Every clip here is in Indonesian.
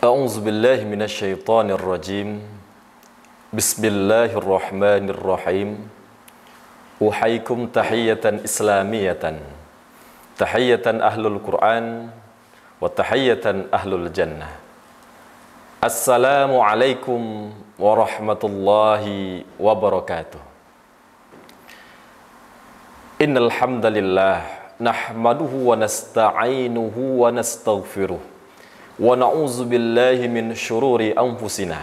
A'udzu billahi minasyaitonir rajim. Bismillahirrahmanirrahim. Uhaikum tahiyatan islamiyatan. Tahiyatan ahlul Quran wa tahiyatan ahlul jannah. Assalamualaikum warahmatullahi wabarakatuh. Innal hamdalillah nahmaduhu wa nasta'inuhu wa nastaghfiruh. Wa na'udzu billahi min syururi anfusina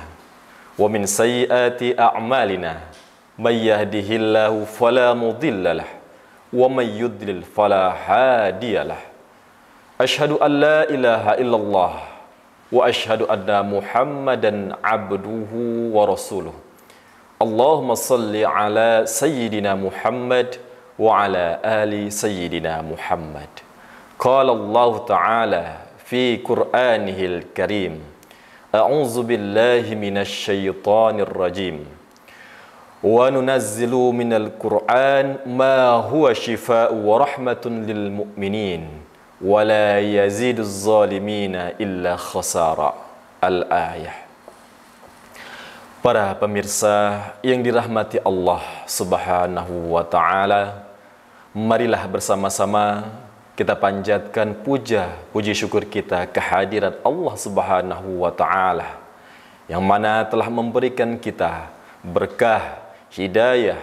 wa min sayyiati a'malina. May yahdihillahu fala mudhillalah wa may yudlil fala hadiyalah. Asyhadu an la ilaha illallah wa asyhadu anna Muhammadan abduhu wa rasuluh. Allahumma salli ala sayyidina Muhammad wa ala ali sayyidina Muhammad. Qala Allah Ta'ala fi Qur'anihil Karim. A'udzu billahi minasy syaithanir rajim. Wa nunazzilu minal Qur'an ma huwa shifaa'un wa rahmatun lil mu'minin wa la yaziduz zalimina illa khasara. Al-ayah. Para pemirsa yang dirahmati Allah Subhanahu wa Ta'ala, marilah bersama-sama kita panjatkan puji syukur kita kehadirat Allah Subhanahu wa Ta'ala yang mana telah memberikan kita berkah, hidayah,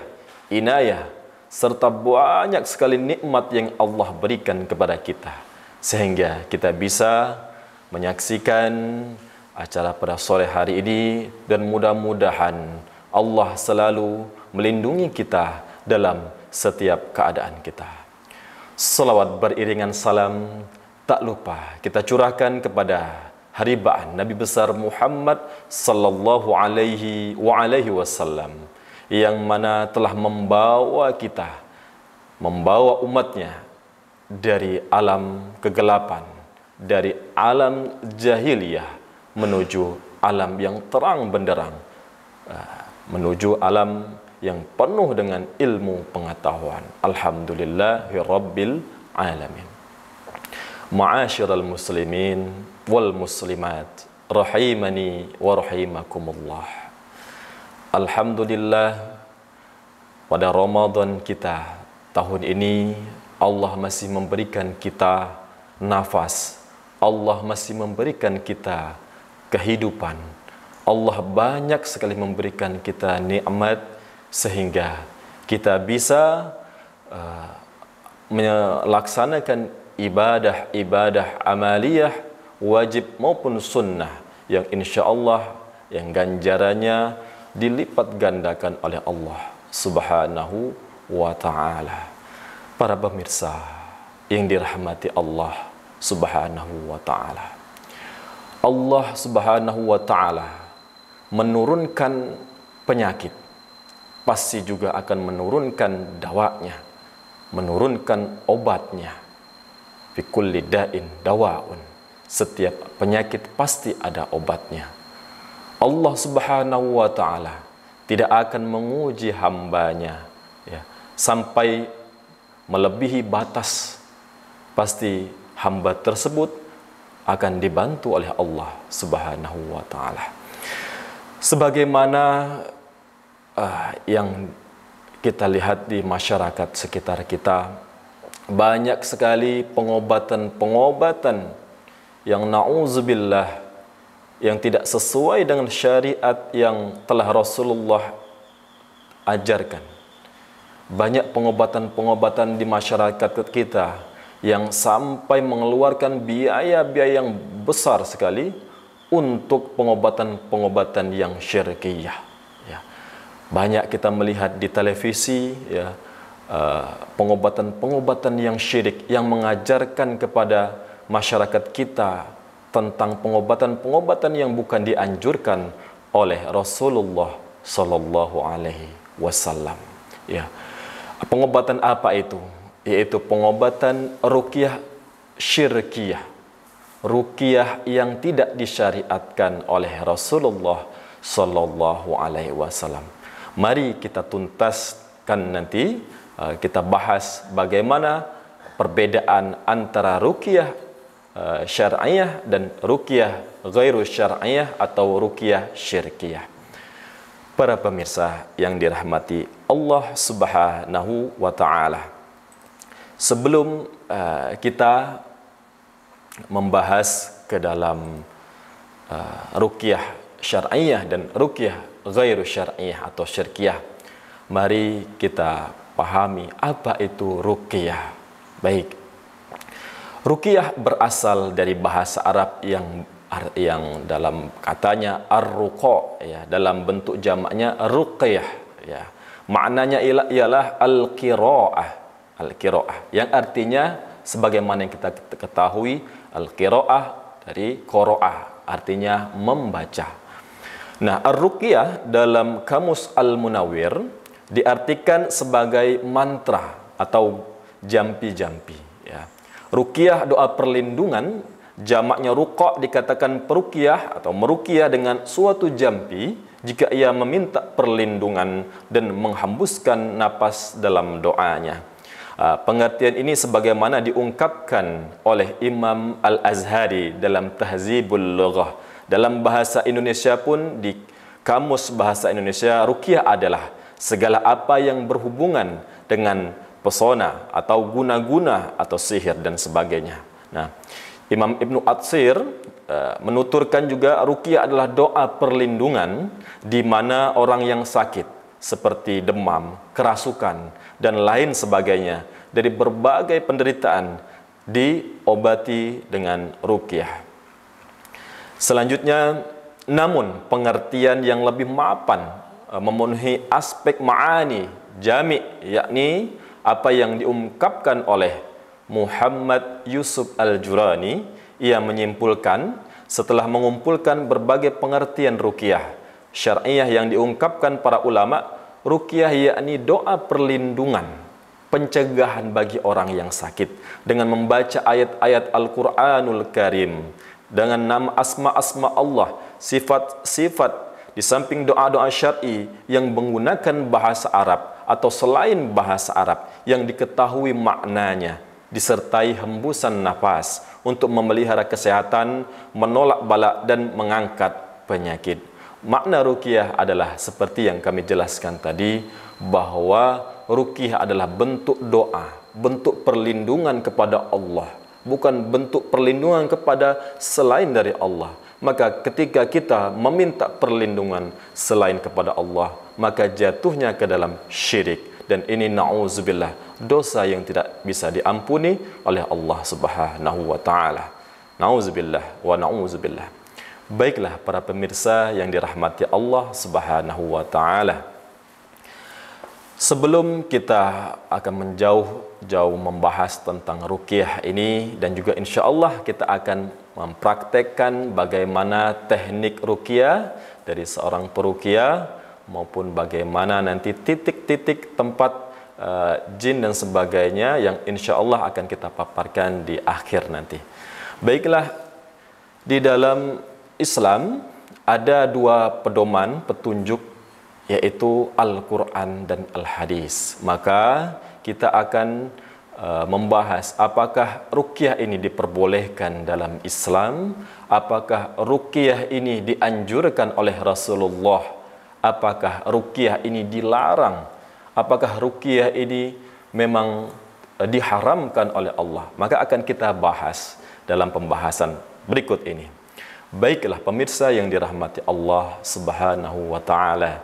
inayah, serta banyak sekali nikmat yang Allah berikan kepada kita, sehingga kita bisa menyaksikan acara pada sore hari ini, dan mudah-mudahan Allah selalu melindungi kita dalam setiap keadaan kita. Salawat beriringan salam tak lupa kita curahkan kepada haribaan Nabi besar Muhammad sallallahu alaihi wasallam, yang mana telah membawa kita, membawa umatnya dari alam kegelapan, dari alam jahiliyah menuju alam yang terang benderang, menuju alam yang penuh dengan ilmu pengetahuan. Alhamdulillahirabbil alamin. Ma'asyiral muslimin wal muslimat rahimani wa rahimakumullah. Alhamdulillah, pada Ramadan kita tahun ini Allah masih memberikan kita nafas, Allah masih memberikan kita kehidupan, Allah banyak sekali memberikan kita nikmat sehingga kita bisa melaksanakan ibadah-ibadah amaliyah wajib maupun sunnah yang insya Allah yang ganjarannya dilipat gandakan oleh Allah Subhanahu wa Ta'ala. Para pemirsa yang dirahmati Allah Subhanahu wa Ta'ala, Allah Subhanahu wa Ta'ala menurunkan penyakit, pasti juga akan menurunkan dawanya, menurunkan obatnya. Fi kulli da'in dawaun. Setiap penyakit pasti ada obatnya. Allah Subhanahu wa Ta'ala tidak akan menguji hambanya ya, sampai melebihi batas. Pasti hamba tersebut akan dibantu oleh Allah Subhanahu wa Ta'ala. Sebagaimana yang kita lihat di masyarakat sekitar kita, banyak sekali pengobatan-pengobatan yang na'udzubillah, yang tidak sesuai dengan syariat yang telah Rasulullah ajarkan. Banyak pengobatan-pengobatan di masyarakat kita yang sampai mengeluarkan biaya-biaya yang besar sekali untuk pengobatan-pengobatan yang syirkiyah. Banyak kita melihat di televisi ya, pengobatan-pengobatan yang syirik yang mengajarkan kepada masyarakat kita tentang pengobatan-pengobatan yang bukan dianjurkan oleh Rasulullah sallallahu alaihi wasallam. Ya. Pengobatan apa itu? Yaitu pengobatan ruqyah syirkiyah. Ruqyah yang tidak disyariatkan oleh Rasulullah sallallahu alaihi wasallam. Mari kita tuntaskan nanti, kita bahas bagaimana perbedaan antara ruqyah syar'iyah dan ruqyah ghairu syar'iyah atau ruqyah syirkiyah. Para pemirsa yang dirahmati Allah Subhanahu wa taala. Sebelum kita membahas ke dalam ruqyah syar'iyah dan ruqyah ghairu syar'iyah atau syirkiyah, mari kita pahami apa itu ruqyah. Baik. Ruqyah berasal dari bahasa Arab yang dalam katanya ar-ruqa, ya, dalam bentuk jamaknya ruqyah, ya. Maknanya ialah al-qiraah, yang artinya sebagaimana yang kita ketahui, al-qiraah dari qiraah, artinya membaca. Nah, ar-ruqyah dalam Kamus Al-Munawwir diartikan sebagai mantra atau jampi-jampi, ya. Ruqyah, doa perlindungan, jamaknya ruqa, dikatakan peruqyah atau meruqyah dengan suatu jampi jika ia meminta perlindungan dan menghembuskan napas dalam doanya. Pengertian ini sebagaimana diungkapkan oleh Imam Al-Azhari dalam Tahzibul Lughah. Dalam bahasa Indonesia pun, di Kamus Bahasa Indonesia, ruqyah adalah segala apa yang berhubungan dengan pesona atau guna-guna atau sihir dan sebagainya. Nah, Imam Ibnu Atsir menuturkan juga ruqyah adalah doa perlindungan di mana orang yang sakit seperti demam, kerasukan dan lain sebagainya dari berbagai penderitaan diobati dengan ruqyah. Selanjutnya, namun pengertian yang lebih mapan memenuhi aspek ma'ani jami', yakni apa yang diungkapkan oleh Muhammad Yusuf Al-Jurani. Ia menyimpulkan setelah mengumpulkan berbagai pengertian ruqyah syar'iyah yang diungkapkan para ulama, ruqyah yakni doa perlindungan, pencegahan bagi orang yang sakit dengan membaca ayat-ayat Al-Qur'anul Karim dengan nama asma-asma Allah, sifat-sifat, di samping doa-doa syar'i yang menggunakan bahasa Arab atau selain bahasa Arab yang diketahui maknanya, disertai hembusan nafas untuk memelihara kesehatan, menolak bala dan mengangkat penyakit. Makna ruqyah adalah seperti yang kami jelaskan tadi, bahwa ruqyah adalah bentuk doa, bentuk perlindungan kepada Allah, bukan bentuk perlindungan kepada selain dari Allah. Maka ketika kita meminta perlindungan selain kepada Allah, maka jatuhnya ke dalam syirik, dan ini na'udzubillah, dosa yang tidak bisa diampuni oleh Allah Subhanahu wa taala. Na'udzubillah wa na'udzubillah. Baiklah para pemirsa yang dirahmati Allah Subhanahu wa taala. Sebelum kita akan menjauh membahas tentang ruqyah ini, dan juga insya Allah kita akan mempraktekkan bagaimana teknik ruqyah dari seorang peruqyah, maupun bagaimana nanti titik-titik tempat jin dan sebagainya yang insya Allah akan kita paparkan di akhir nanti. Baiklah, di dalam Islam ada dua pedoman petunjuk, yaitu Al-Quran dan Al-Hadis. Maka kita akan membahas apakah ruqyah ini diperbolehkan dalam Islam, apakah ruqyah ini dianjurkan oleh Rasulullah, apakah ruqyah ini dilarang, apakah ruqyah ini memang diharamkan oleh Allah. Maka akan kita bahas dalam pembahasan berikut ini. Baiklah pemirsa yang dirahmati Allah Subhanahu wa taala.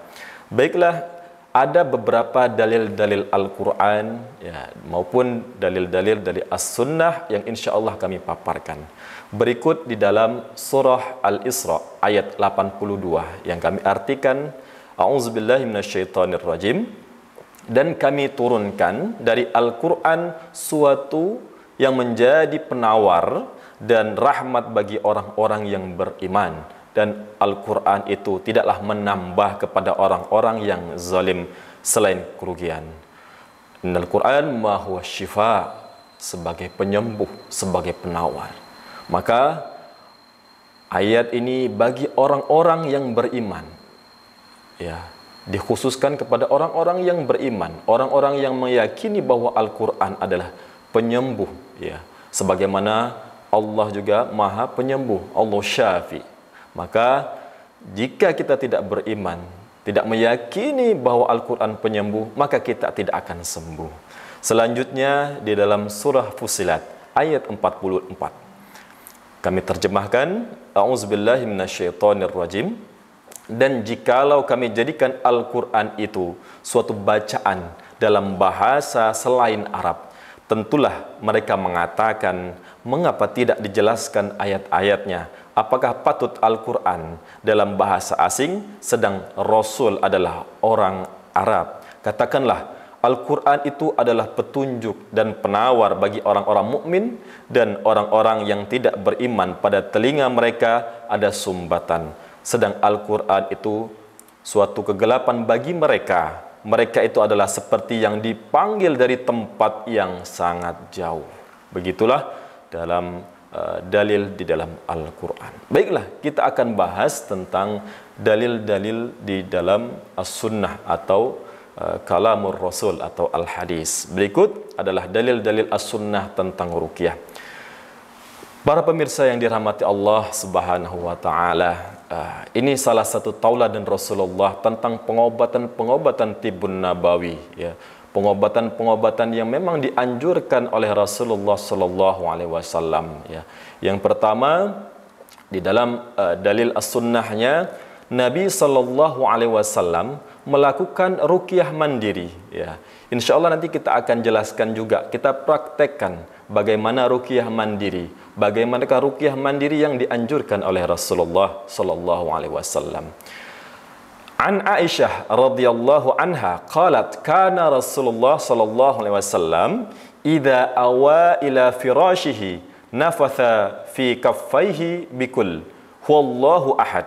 Baiklah, ada beberapa dalil-dalil Al-Quran, ya, maupun dalil-dalil dari As-Sunnah yang insya Allah kami paparkan. Berikut di dalam surah Al-Isra ayat 82 yang kami artikan, A'udzubillahi minasyaitonirrajim, dan kami turunkan dari Al-Quran suatu yang menjadi penawar dan rahmat bagi orang-orang yang beriman. Dan Al-Quran itu tidaklah menambah kepada orang-orang yang zalim selain kerugian. Al-Quran ma huwa syifa, sebagai penyembuh, sebagai penawar. Maka ayat ini bagi orang-orang yang beriman, ya, dikhususkan kepada orang-orang yang beriman, orang-orang yang meyakini bahwa Al-Quran adalah penyembuh, ya, sebagaimana Allah juga Maha Penyembuh, Allah Syafi. Maka jika kita tidak beriman, tidak meyakini bahwa Al-Quran penyembuh, maka kita tidak akan sembuh. Selanjutnya di dalam surah Fussilat ayat 44. Kami terjemahkan, A'udzubillahi minasyaitonirrajim. Dan jikalau kami jadikan Al-Quran itu suatu bacaan dalam bahasa selain Arab, tentulah mereka mengatakan, mengapa tidak dijelaskan ayat-ayatnya? Apakah patut Al-Quran dalam bahasa asing, sedang Rasul adalah orang Arab? Katakanlah, Al-Quran itu adalah petunjuk dan penawar bagi orang-orang mukmin, dan orang-orang yang tidak beriman pada telinga mereka ada sumbatan. Sedang Al-Quran itu suatu kegelapan bagi mereka. Mereka itu adalah seperti yang dipanggil dari tempat yang sangat jauh. Begitulah dalam dalil di dalam Al-Quran. Baiklah, kita akan bahas tentang dalil-dalil di dalam As-Sunnah atau Kalamur Rasul atau Al-Hadis. Berikut adalah dalil-dalil As-Sunnah tentang ruqyah. Para pemirsa yang dirahmati Allah Subhanahu wa taala, ini salah satu tauladan Rasulullah tentang pengobatan-pengobatan tibun nabawi, ya. Pengobatan-pengobatan yang memang dianjurkan oleh Rasulullah sallallahu alaihi wasallam, ya. Yang pertama di dalam dalil as-sunnahnya, Nabi sallallahu alaihi wasallam melakukan ruqyah mandiri, ya. Insyaallah nanti kita akan jelaskan juga, kita praktekkan bagaimana ruqyah mandiri, bagaimana ruqyah mandiri yang dianjurkan oleh Rasulullah sallallahu alaihi wasallam. An Aisyah radhiyallahu anha qalat kana Rasulullah sallallahu alaihi wasallam idza awa ila firashihi nafatha fi kaffaihi bikul huwallahu ahad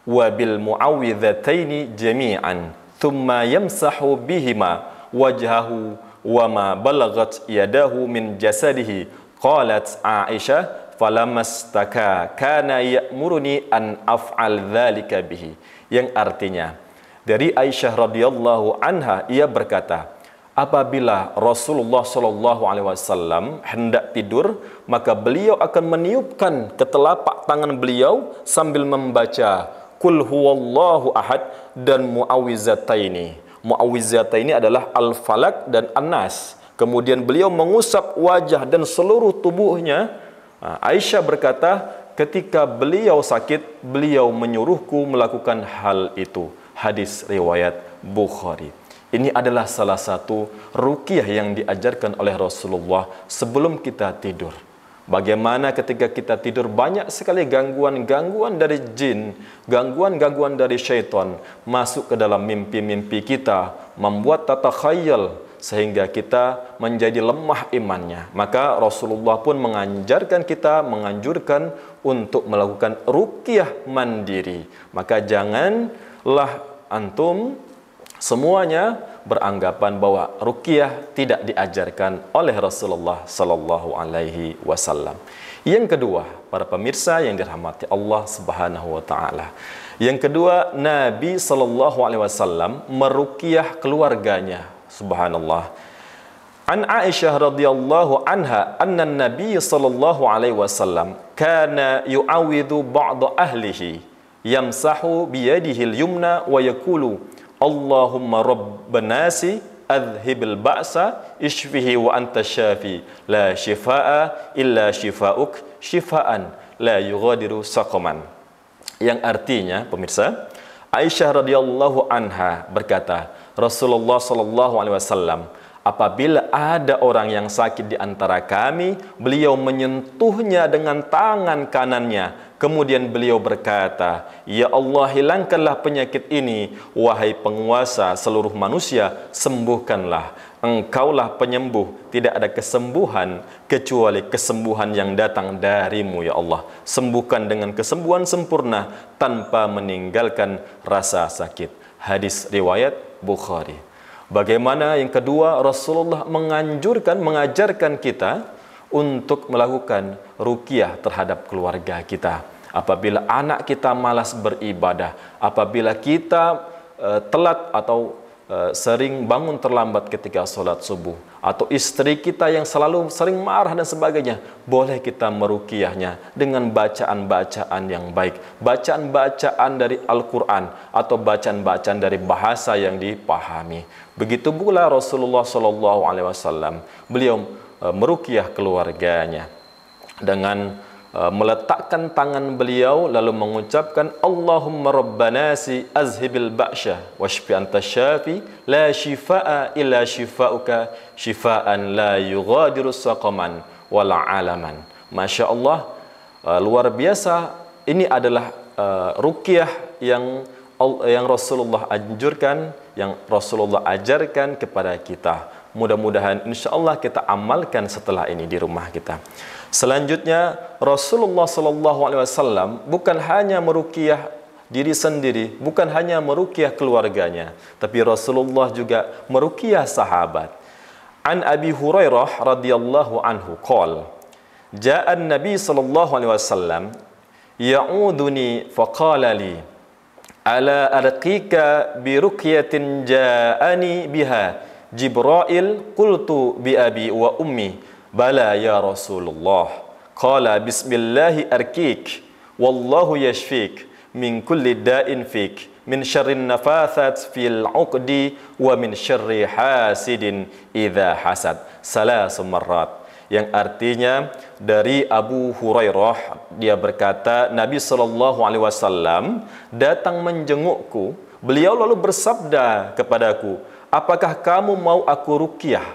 wa bil muawwidhataini jami'an thumma yamsahu bihima wajhahu wa ma balagat yadahu min jasadihi. Qalat Aisyah falamastaka kana ya'muruni an af'al dzalika bihi. Yang artinya, dari Aisyah radhiyallahu anha, ia berkata, apabila Rasulullah sallallahu alaihi wasallam hendak tidur, maka beliau akan meniupkan ke telapak tangan beliau sambil membaca Qul huwallahu ahad dan muawwizataini. Muawwizataini adalah Al-Falaq dan An-Nas. Kemudian beliau mengusap wajah dan seluruh tubuhnya. Aisyah berkata, ketika beliau sakit, beliau menyuruhku melakukan hal itu. Hadis riwayat Bukhari. Ini adalah salah satu ruqyah yang diajarkan oleh Rasulullah sebelum kita tidur. Bagaimana ketika kita tidur banyak sekali gangguan-gangguan dari jin, gangguan-gangguan dari syaitan masuk ke dalam mimpi-mimpi kita, membuat tatakhayal sehingga kita menjadi lemah imannya. Maka Rasulullah pun mengajarkan kita, menganjurkan untuk melakukan ruqyah mandiri. Maka janganlah antum semuanya beranggapan bahwa ruqyah tidak diajarkan oleh Rasulullah sallallahu alaihi wasallam. Yang kedua, para pemirsa yang dirahmati Allah Subhanahu wa taala. Yang kedua, Nabi sallallahu alaihi wasallam meruqyah keluarganya. Subhanallah. An Aisyah radhiyallahu anha anna Nabi sallallahu alaihi wasallam kana yu'awwidhu ba'd ahlihi yamsahu biyadihi al-yumna wa yaqulu Allahumma rabban nasi adhibil ba'sa ishfihi wa anta syafi la shifaa illa shifauk shifaan la yughadiru saqaman. Yang artinya, pemirsa, Aisyah radhiyallahu anha berkata, Rasulullah sallallahu alaihi wasallam, apabila ada orang yang sakit di antara kami, beliau menyentuhnya dengan tangan kanannya. Kemudian beliau berkata, Ya Allah, hilangkanlah penyakit ini, wahai penguasa seluruh manusia, sembuhkanlah. Engkaulah penyembuh, tidak ada kesembuhan kecuali kesembuhan yang datang darimu, ya Allah. Sembuhkan dengan kesembuhan sempurna tanpa meninggalkan rasa sakit. Hadis riwayat Bukhari. Bagaimana yang kedua, Rasulullah mengajarkan kita untuk melakukan ruqyah terhadap keluarga kita. Apabila anak kita malas beribadah, apabila kita telat atau sering bangun terlambat ketika solat subuh, atau istri kita yang selalu sering marah dan sebagainya, boleh kita meruqyahnya dengan bacaan-bacaan yang baik, bacaan-bacaan dari Al-Quran atau bacaan-bacaan dari bahasa yang dipahami. Begitu pula Rasulullah SAW, beliau meruqyah keluarganya dengan meletakkan tangan beliau lalu mengucapkan Allahumma rabbanasi azhibil ba'sya washfi anta syafi la shifaa illa shifauka shifaan la yughadiru saqaman wala alaman. Masya Allah, luar biasa. Ini adalah ruqyah yang Rasulullah anjurkan, yang Rasulullah ajarkan kepada kita. Mudah-mudahan insya Allah kita amalkan setelah ini di rumah kita. Selanjutnya, Rasulullah SAW bukan hanya meruqyah diri sendiri, bukan hanya meruqyah keluarganya, tapi Rasulullah juga meruqyah sahabat. An Abi Hurairah radhiyallahu anhu qala, ja'a an-nabi sallallahu alaihi wasallam ya'uduni faqala li ala arqika bi ruqyatin ja'ani biha Jibril qultu bi abi wa ummi bala ya Rasulullah qala bismillahi arkik wallahu yashfik min kulli da'in fik min syarrin nafathat fil 'uqdi wa min syarri hasidin idza hasad salasu marrat, yang artinya dari Abu Hurairah, dia berkata Nabi SAW datang menjengukku, beliau lalu bersabda kepadaku, apakah kamu mau aku ruqyah?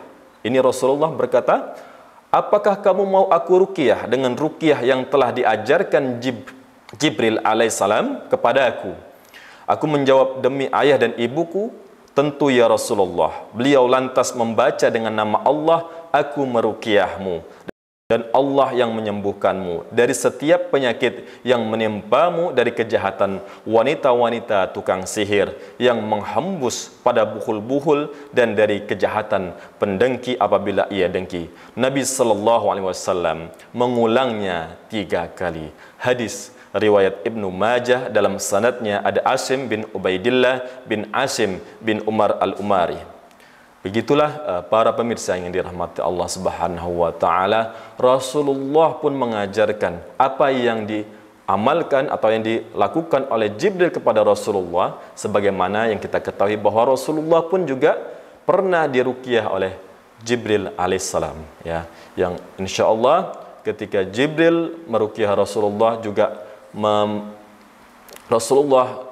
Ini Rasulullah berkata, apakah kamu mau aku ruqyah dengan ruqyah yang telah diajarkan Jibril alaihissalam kepada aku? Aku menjawab, demi ayah dan ibuku, tentu ya Rasulullah. Beliau lantas membaca dengan nama Allah, aku meruqyahmu, dan Allah yang menyembuhkanmu dari setiap penyakit yang menimpamu, dari kejahatan wanita-wanita tukang sihir yang menghembus pada buhul-buhul, dan dari kejahatan pendengki apabila ia dengki. Nabi SAW mengulangnya 3 kali. Hadis riwayat Ibnu Majah, dalam sanadnya ada Asim bin Ubaidillah bin Asim bin Umar al-Umari. Begitulah para pemirsa yang dirahmati Allah Subhanahu wa taala, Rasulullah pun mengajarkan apa yang diamalkan atau yang dilakukan oleh Jibril kepada Rasulullah, sebagaimana yang kita ketahui bahwa Rasulullah pun juga pernah diruqyah oleh Jibril alaihissalam, ya, yang insya Allah ketika Jibril meruqyah Rasulullah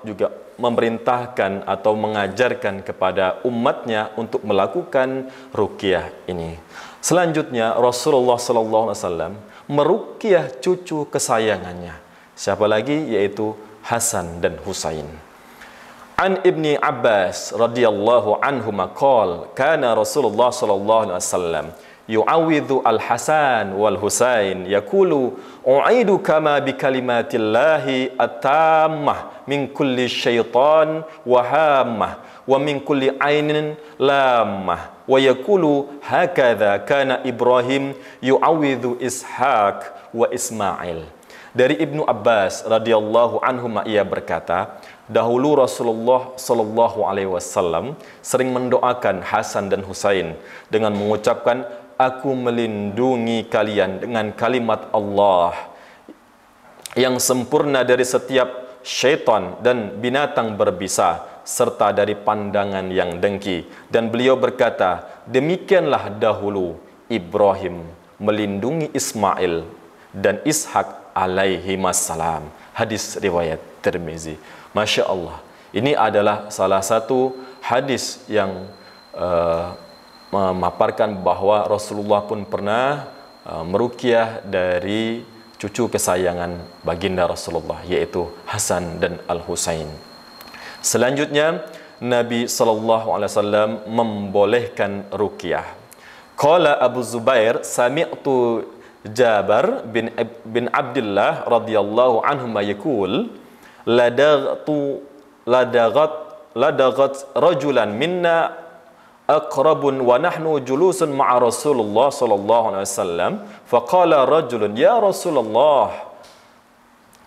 juga memerintahkan atau mengajarkan kepada umatnya untuk melakukan ruqyah ini. Selanjutnya Rasulullah SAW meruqyah cucu kesayangannya. Siapa lagi? Yaitu Hasan dan Husain. An Ibni Abbas radhiyallahu anhu maqal, kana Rasulullah SAW yu'awidhu al-Hasan wal-Husain yaqulu u'idu kama bi kalimatillahi at-tammah min kulli syaitan wa hammah wa min kulli ainin lammah wa yaqulu hakadha kana Ibrahim yu'awidhu Ishaq wa Ismail. Dari Ibnu Abbas radhiyallahu anhu ia berkata, dahulu Rasulullah sallallahu alaihi wasallam sering mendoakan Hasan dan Husain dengan mengucapkan, aku melindungi kalian dengan kalimat Allah yang sempurna dari setiap syaitan dan binatang berbisa, serta dari pandangan yang dengki. Dan beliau berkata, demikianlah dahulu Ibrahim melindungi Ismail dan Ishak alaihi wassalam. Hadis riwayat Tirmizi. Masya Allah, ini adalah salah satu hadis yang memaparkan bahwa Rasulullah pun pernah meruqyah dari cucu kesayangan baginda Rasulullah, yaitu Hasan dan Al-Husain. Selanjutnya Nabi SAW membolehkan ruqyah. Qala Abu Zubair sami'tu Jabir bin Abdullah radhiyallahu anhu yaqul ladagat rajulan minna aqrabun wa nahnu julusun ma'a Rasulullah sallallahu alaihi wasallam faqala rajulun ya Rasulullah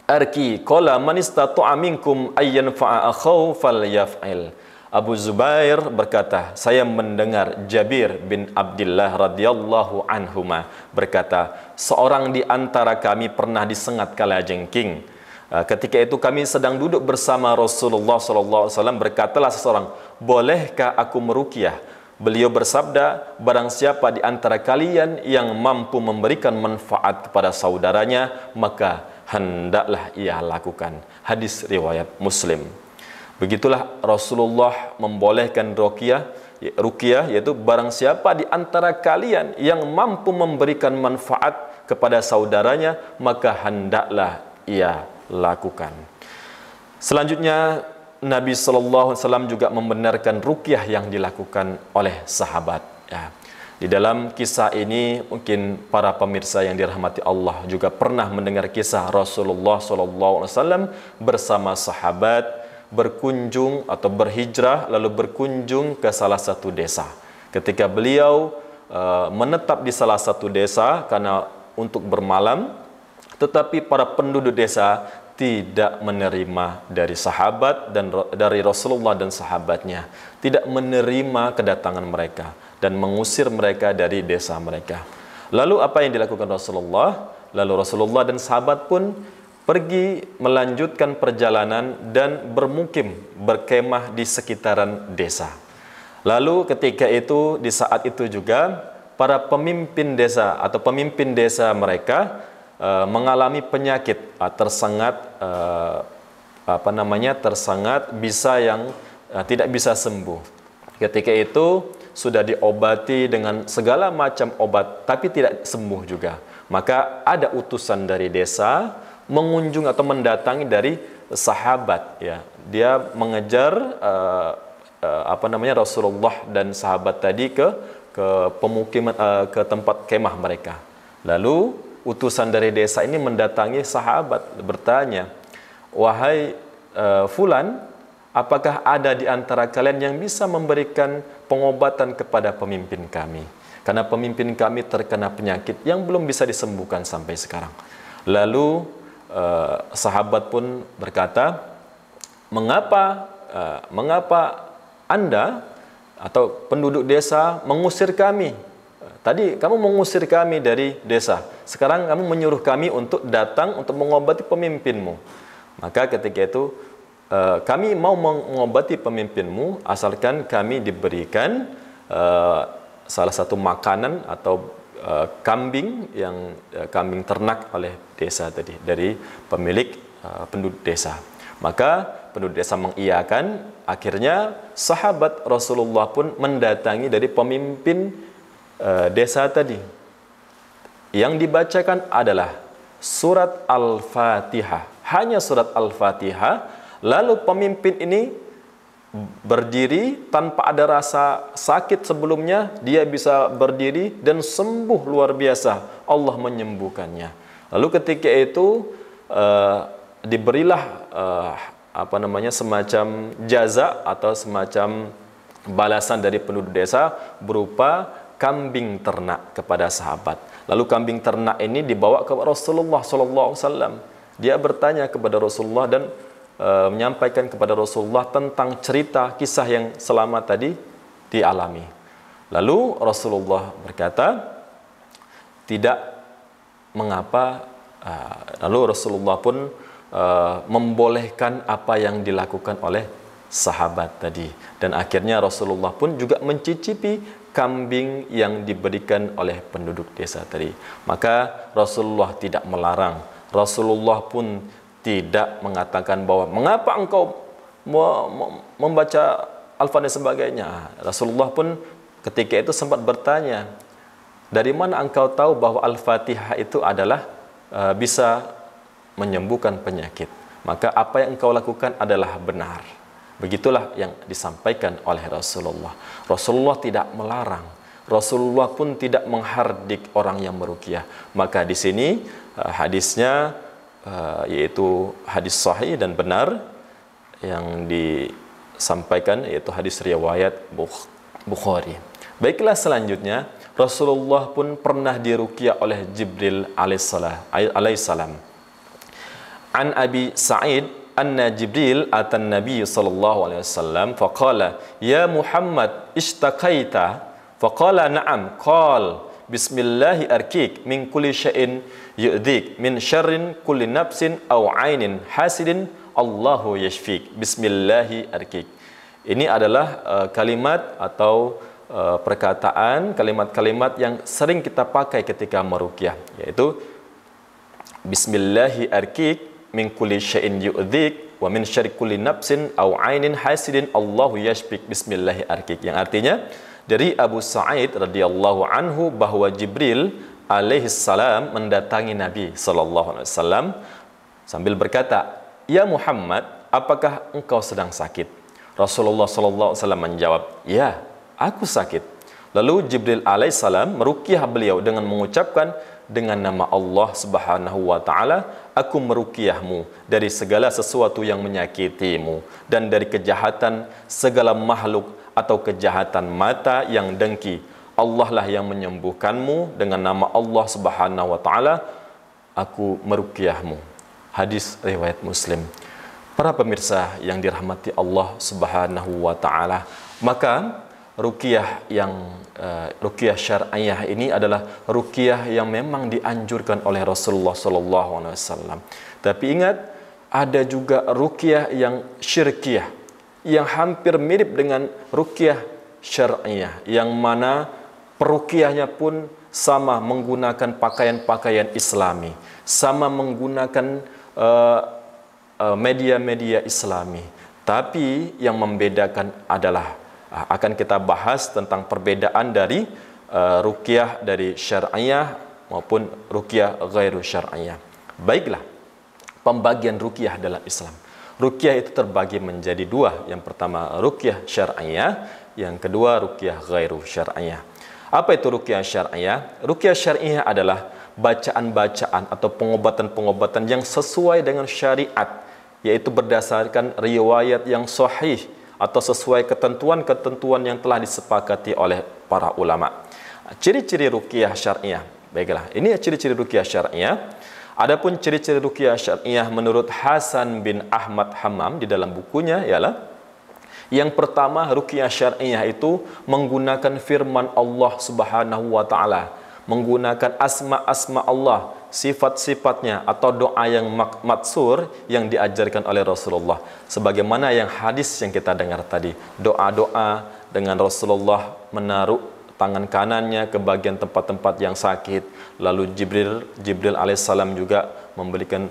arki qala man istata'a minkum ay yanfa'a akhahu falyaf'al Abu Zubair berkata, saya mendengar Jabir bin Abdullah radhiyallahu anhuma berkata, seorang di antara kami pernah disengat kalajengking. Ketika itu kami sedang duduk bersama Rasulullah SAW, berkatalah seseorang, bolehkah aku meruqyah? Beliau bersabda, barang siapa di antara kalian yang mampu memberikan manfaat kepada saudaranya, maka hendaklah ia lakukan. Hadis riwayat Muslim. Begitulah Rasulullah membolehkan ruqyah, yaitu barang siapa di antara kalian yang mampu memberikan manfaat kepada saudaranya, maka hendaklah ia lakukan. Selanjutnya Nabi SAW juga membenarkan ruqyah yang dilakukan oleh sahabat. Ya. Di dalam kisah ini mungkin para pemirsa yang dirahmati Allah juga pernah mendengar kisah Rasulullah SAW bersama sahabat berkunjung atau berhijrah lalu berkunjung ke salah satu desa. Ketika beliau menetap di salah satu desa karena untuk bermalam, tetapi para penduduk desa tidak menerima dari sahabat dan dari Rasulullah dan sahabatnya, tidak menerima kedatangan mereka dan mengusir mereka dari desa mereka. Lalu apa yang dilakukan Rasulullah? Lalu Rasulullah dan sahabat pun pergi melanjutkan perjalanan dan bermukim, berkemah di sekitaran desa. Lalu ketika itu, di saat itu juga para pemimpin desa atau pemimpin desa mereka mengalami penyakit, tersengat tersengat bisa yang tidak bisa sembuh. Ketika itu sudah diobati dengan segala macam obat tapi tidak sembuh juga. Maka ada utusan dari desa mengunjung atau mendatangi dari sahabat, ya. Dia mengejar Rasulullah dan sahabat tadi ke pemukiman, ke tempat kemah mereka. Lalu utusan dari desa ini mendatangi sahabat bertanya, wahai fulan, apakah ada di antara kalian yang bisa memberikan pengobatan kepada pemimpin kami? Karena pemimpin kami terkena penyakit yang belum bisa disembuhkan sampai sekarang. Lalu sahabat pun berkata, mengapa Anda atau penduduk desa mengusir kami? Tadi kamu mengusir kami dari desa, sekarang kamu menyuruh kami untuk datang untuk mengobati pemimpinmu. Maka ketika itu kami mau mengobati pemimpinmu asalkan kami diberikan salah satu makanan atau kambing yang kambing ternak oleh desa tadi dari pemilik penduduk desa. Maka penduduk desa mengiyakan. Akhirnya sahabat Rasulullah pun mendatangi dari pemimpin desa tadi. Yang dibacakan adalah surat Al-Fatihah, hanya surat Al-Fatihah. Lalu pemimpin ini berdiri tanpa ada rasa sakit sebelumnya, dia bisa berdiri dan sembuh luar biasa. Allah menyembuhkannya. Lalu ketika itu diberilah semacam jaza atau semacam balasan dari penduduk desa berupa kambing ternak kepada sahabat. Lalu kambing ternak ini dibawa ke Rasulullah SAW. Dia bertanya kepada Rasulullah dan menyampaikan kepada Rasulullah tentang cerita kisah yang selama tadi dialami. Lalu Rasulullah berkata, tidak mengapa. Lalu Rasulullah pun membolehkan apa yang dilakukan oleh sahabat tadi. Dan akhirnya Rasulullah pun juga mencicipi kambing yang diberikan oleh penduduk desa tadi. Maka Rasulullah tidak melarang. Rasulullah pun tidak mengatakan bahwa mengapa engkau membaca Al-Fatihah dan sebagainya. Rasulullah pun ketika itu sempat bertanya, dari mana engkau tahu bahwa Al-Fatihah itu adalah bisa menyembuhkan penyakit? Maka apa yang engkau lakukan adalah benar. Begitulah yang disampaikan oleh Rasulullah. Rasulullah tidak melarang. Rasulullah pun tidak menghardik orang yang meruqyah. Maka di sini hadisnya yaitu hadis sahih dan benar yang disampaikan, yaitu hadis riwayat Bukhari. Baiklah, selanjutnya Rasulullah pun pernah diruqyah oleh Jibril alaihissalam. An Abi Sa'id anna Jibril atan Nabi sallallahu alaihi wasallam faqala ya Muhammad ishtaqaita faqala na'am qala bismillahi arkik min kulli syai'in yu'dhik min syarrin kulli nafsin aw 'ainin hasidin Allahu yashfik bismillahi arkik. Ini adalah kalimat atau perkataan, kalimat-kalimat yang sering kita pakai ketika meruqyah, yaitu bismillahi arkik min kulli syai'in yu'dhik wa min syarri kulli nafsin aw 'ainin hasidin Allahu yashfik bismillahi arkik. Yang artinya dari Abu Sa'id radhiyallahu anhu bahwa Jibril alaihi salam mendatangi Nabi sallallahu alaihi wasallam sambil berkata, "Ya Muhammad, apakah engkau sedang sakit?" Rasulullah sallallahu alaihi wasallam menjawab, "Ya, aku sakit." Lalu Jibril alaihissalam meruqyah beliau dengan mengucapkan, dengan nama Allah Subhanahu wa taala, aku meruqyahmu dari segala sesuatu yang menyakitimu dan dari kejahatan segala makhluk atau kejahatan mata yang dengki. Allah lah yang menyembuhkanmu dengan nama Allah Subhanahu wa taala, aku meruqyahmu. Hadis riwayat Muslim. Para pemirsa yang dirahmati Allah Subhanahu wa taala, maka ruqyah yang ruqyah syar'iyah ini adalah ruqyah yang memang dianjurkan oleh Rasulullah sallallahu alaihi wasallam. Tapi ingat, ada juga ruqyah yang syirkiyah yang hampir mirip dengan ruqyah syar'iyah, yang mana peruqyahnya pun sama menggunakan pakaian-pakaian Islami, sama menggunakan media-media Islami. Tapi yang membedakan adalah akan kita bahas tentang perbedaan dari ruqyah dari syar'iyah maupun ruqyah ghairu syar'iyah. Baiklah, pembagian ruqyah dalam Islam. Ruqyah itu terbagi menjadi dua. Yang pertama ruqyah syar'iyah, yang kedua ruqyah ghairu syar'iyah. Apa itu ruqyah syar'iyah? Ruqyah syar'iyah adalah bacaan-bacaan atau pengobatan-pengobatan yang sesuai dengan syariat, yaitu berdasarkan riwayat yang sahih atau sesuai ketentuan-ketentuan yang telah disepakati oleh para ulama. Ciri-ciri ruqyah syar'iyah. Baiklah, ini ciri-ciri ruqyah syar'iyah. Adapun ciri-ciri ruqyah syar'iyah menurut Hasan bin Ahmad Hammam di dalam bukunya ialah, yang pertama, ruqyah syar'iyah itu menggunakan firman Allah Subhanahu wa taala, menggunakan asma-asma Allah, sifat-sifatnya atau doa yang maksur yang diajarkan oleh Rasulullah. Sebagaimana yang hadis yang kita dengar tadi, doa-doa dengan Rasulullah menaruh tangan kanannya ke bagian tempat-tempat yang sakit. Lalu Jibril alaihissalam juga memberikan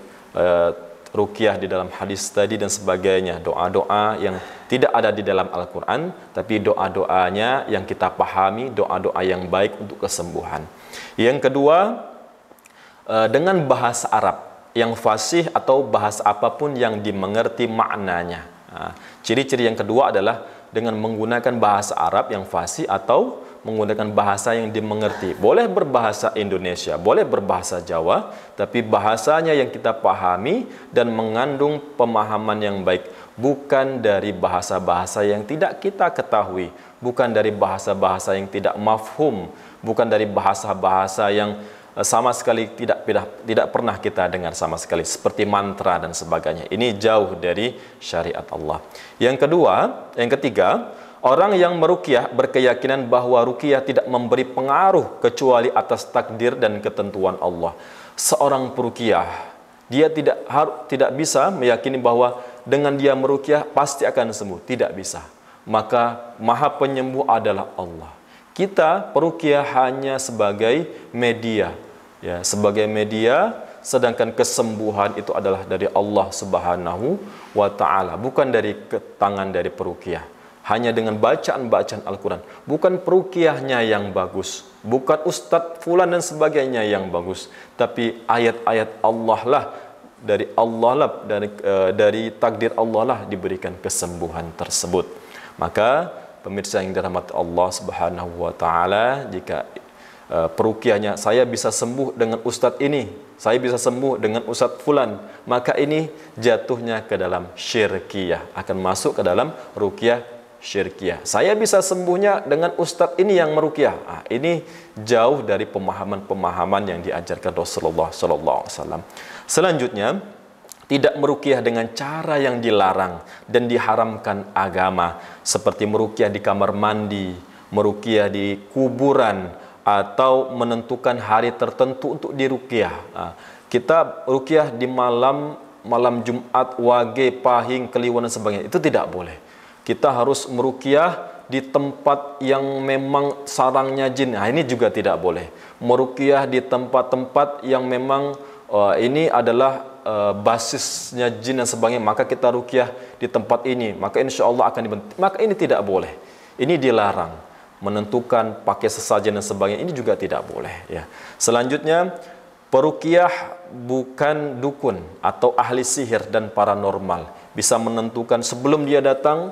ruqyah di dalam hadis tadi dan sebagainya. Doa-doa yang tidak ada di dalam Al-Quran, tapi doa-doanya yang kita pahami, doa-doa yang baik untuk kesembuhan. Yang kedua, dengan bahasa Arab yang fasih atau bahasa apapun yang dimengerti maknanya. Ciri-ciri yang kedua adalah dengan menggunakan bahasa Arab yang fasih atau menggunakan bahasa yang dimengerti. Boleh berbahasa Indonesia, boleh berbahasa Jawa, tapi bahasanya yang kita pahami dan mengandung pemahaman yang baik, bukan dari bahasa-bahasa yang tidak kita ketahui, bukan dari bahasa-bahasa yang tidak mafhum, bukan dari bahasa-bahasa yang sama sekali tidak pernah kita dengar sama sekali, seperti mantra dan sebagainya. Ini jauh dari syariat Allah. Yang ketiga, orang yang meruqyah berkeyakinan bahwa ruqyah tidak memberi pengaruh kecuali atas takdir dan ketentuan Allah. Seorang peruqyah, dia tidak bisa meyakini bahwa dengan dia meruqyah pasti akan sembuh, tidak bisa. Maka Maha Penyembuh adalah Allah. Kita peruqyah hanya sebagai media, ya, sebagai media, sedangkan kesembuhan itu adalah dari Allah Subhanahu wa taala, bukan dari tangan dari peruqyah. Hanya dengan bacaan-bacaan Al-Quran, bukan peruqyahnya yang bagus, bukan ustadz fulan dan sebagainya yang bagus, tapi ayat-ayat Allah lah, dari takdir Allah lah diberikan kesembuhan tersebut. Maka pemirsa yang dirahmati Allah Subhanahu wa taala, jika peruqyahnya saya bisa sembuh dengan ustadz ini, saya bisa sembuh dengan ustadz fulan, maka ini jatuhnya ke dalam syirkiyah, akan masuk ke dalam ruqyah syirkiyah. Saya bisa sembuhnya dengan ustadz ini yang meruqyah. Ini jauh dari pemahaman-pemahaman yang diajarkan Rasulullah sallallahu alaihi wasallam. Selanjutnya, tidak meruqyah dengan cara yang dilarang dan diharamkan agama, seperti meruqyah di kamar mandi, meruqyah di kuburan, atau menentukan hari tertentu untuk diruqyah. Kita ruqyah di malam Jumat, Wage, Pahing, Kliwon dan sebagainya, itu tidak boleh. Kita harus meruqyah di tempat yang memang sarangnya jin. Nah, ini juga tidak boleh. Meruqyah di tempat-tempat yang memang ini adalah basisnya jin dan sebagainya, maka kita ruqyah di tempat ini, maka insya Allah akan dibentuk. Maka ini tidak boleh. Ini dilarang. Menentukan pakai sesajen dan sebagainya, ini juga tidak boleh. Ya. Selanjutnya, peruqyah bukan dukun atau ahli sihir dan paranormal. Bisa menentukan sebelum dia datang,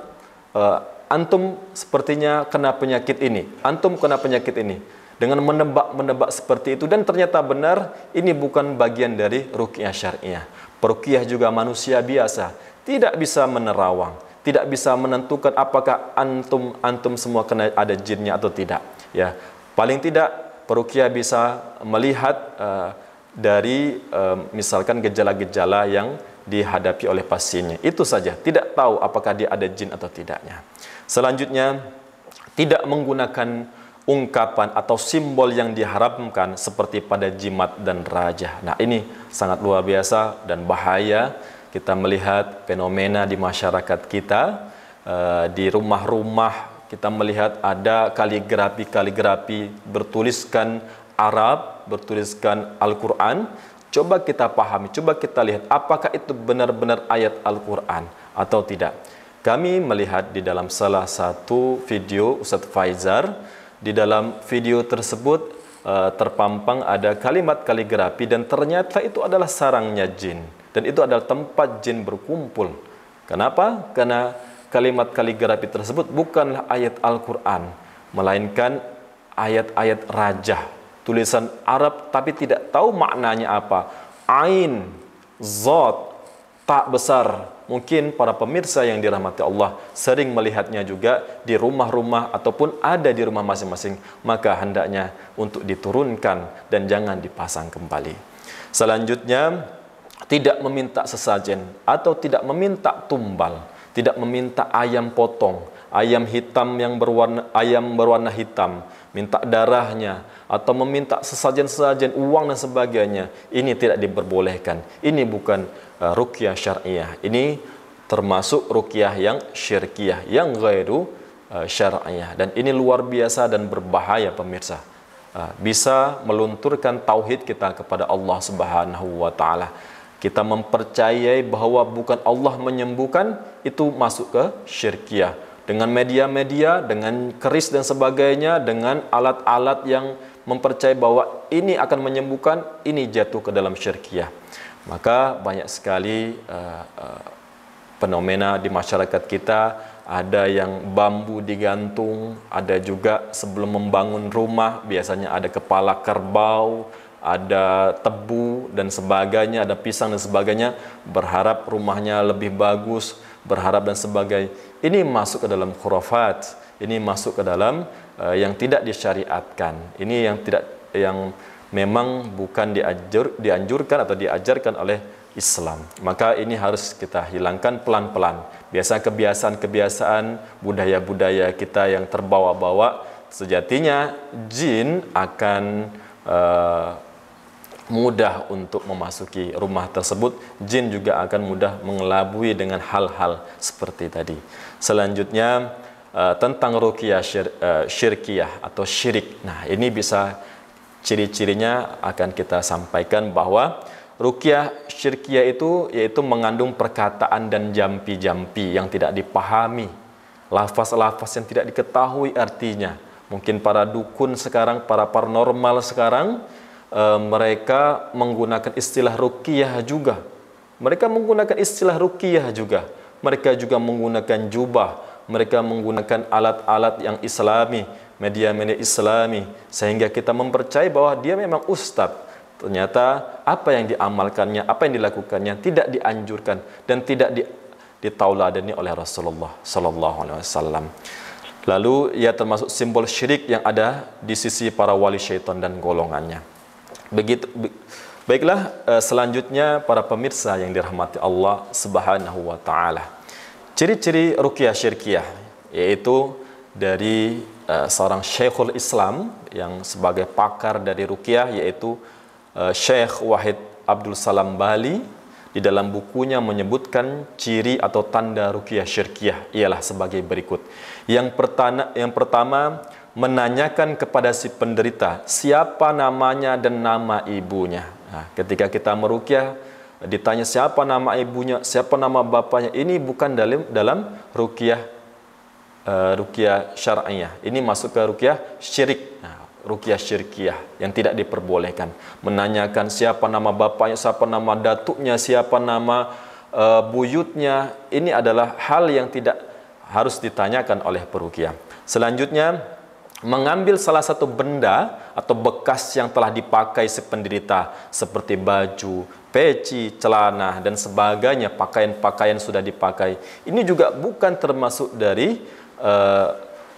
antum sepertinya kena penyakit ini, antum kena penyakit ini. Dengan menebak seperti itu, dan ternyata benar, ini bukan bagian dari ruqyah syariah. Peruqyah juga manusia biasa, tidak bisa menerawang, tidak bisa menentukan apakah antum semua kena ada jinnya atau tidak. Ya, paling tidak peruqyah bisa melihat dari misalkan gejala-gejala yang dihadapi oleh pasiennya. Itu saja, tidak tahu apakah dia ada jin atau tidaknya. Selanjutnya, tidak menggunakan ungkapan atau simbol yang diharamkan seperti pada jimat dan raja. Nah, ini sangat luar biasa dan bahaya. Kita melihat fenomena di masyarakat kita, di rumah-rumah kita melihat ada kaligrafi bertuliskan Arab, bertuliskan Al-Quran. Coba kita pahami, coba kita lihat apakah itu benar-benar ayat Al-Quran atau tidak. Kami melihat di dalam salah satu video Ustadz Faizar. Di dalam video tersebut terpampang ada kalimat kaligrafi, dan ternyata itu adalah sarangnya jin, dan itu adalah tempat jin berkumpul. Kenapa? Karena kalimat kaligrafi tersebut bukanlah ayat Al-Quran, melainkan ayat-ayat rajah, tulisan Arab tapi tidak tahu maknanya apa. Ain, Zat, tak besar. Mungkin para pemirsa yang dirahmati Allah sering melihatnya juga di rumah-rumah ataupun ada di rumah masing-masing, maka hendaknya untuk diturunkan dan jangan dipasang kembali. Selanjutnya, tidak meminta sesajen atau tidak meminta tumbal, tidak meminta ayam potong, ayam berwarna hitam, minta darahnya, atau meminta sesajen-sesajen, uang dan sebagainya. Ini tidak diperbolehkan. Ini bukan ruqyah syariah. Ini termasuk ruqyah yang syirkiyah, yang ghairu syariah. Dan ini luar biasa dan berbahaya, pemirsa. Bisa melunturkan tauhid kita kepada Allah Subhanahu wa taala. Kita mempercayai bahwa bukan Allah menyembuhkan, itu masuk ke syirkiyah. Dengan media-media, dengan keris dan sebagainya, dengan alat-alat yang mempercayai bahwa ini akan menyembuhkan, ini jatuh ke dalam syirkiyah. Maka banyak sekali fenomena di masyarakat kita, ada yang bambu digantung, ada juga sebelum membangun rumah biasanya ada kepala kerbau, ada tebu dan sebagainya, ada pisang dan sebagainya, berharap rumahnya lebih bagus, berharap dan sebagainya. Ini masuk ke dalam khurafat, ini masuk ke dalam yang tidak disyariatkan, ini yang memang bukan dianjurkan atau diajarkan oleh Islam. Maka ini harus kita hilangkan pelan-pelan. Biasa kebiasaan-kebiasaan, budaya-budaya kita yang terbawa-bawa, sejatinya jin akan mudah untuk memasuki rumah tersebut. Jin juga akan mudah mengelabui dengan hal-hal seperti tadi. Selanjutnya tentang ruqyah syirkiyah atau syirik. Nah, ini bisa ciri-cirinya akan kita sampaikan bahwa ruqyah syirkiyah itu yaitu mengandung perkataan dan jampi-jampi yang tidak dipahami, lafaz-lafaz yang tidak diketahui artinya. Mungkin para dukun sekarang, para paranormal sekarang, mereka menggunakan istilah ruqyah juga. Mereka menggunakan istilah ruqyah juga. Mereka juga menggunakan jubah. Mereka menggunakan alat-alat yang islami, media-media islami, sehingga kita mempercayai bahwa dia memang ustadz. Ternyata apa yang diamalkannya, apa yang dilakukannya tidak dianjurkan dan tidak ditauladani oleh Rasulullah sallallahu alaihi wasallam. Lalu ia termasuk simbol syirik yang ada di sisi para wali syaitan dan golongannya. Baiklah, selanjutnya para pemirsa yang dirahmati Allah Subhanahu wa taala. Ciri-ciri ruqyah syirkiyah yaitu dari seorang Syekhul Islam yang sebagai pakar dari ruqyah, yaitu Syekh Wahid Abdul Salam Bali, di dalam bukunya menyebutkan ciri atau tanda ruqyah syirkiyah ialah sebagai berikut. Yang pertama menanyakan kepada si penderita siapa namanya dan nama ibunya. Nah, ketika kita meruqyah ditanya siapa nama ibunya, siapa nama bapaknya, ini bukan dalam ruqyah syar'iyah. Ini masuk ke ruqyah syirik. Nah, ruqyah syirkiyah yang tidak diperbolehkan. Menanyakan siapa nama bapaknya, siapa nama datuknya, siapa nama buyutnya, ini adalah hal yang tidak harus ditanyakan oleh peruqyah. Selanjutnya, mengambil salah satu benda atau bekas yang telah dipakai si penderita seperti baju, peci, celana dan sebagainya, pakaian-pakaian sudah dipakai. Ini juga bukan termasuk dari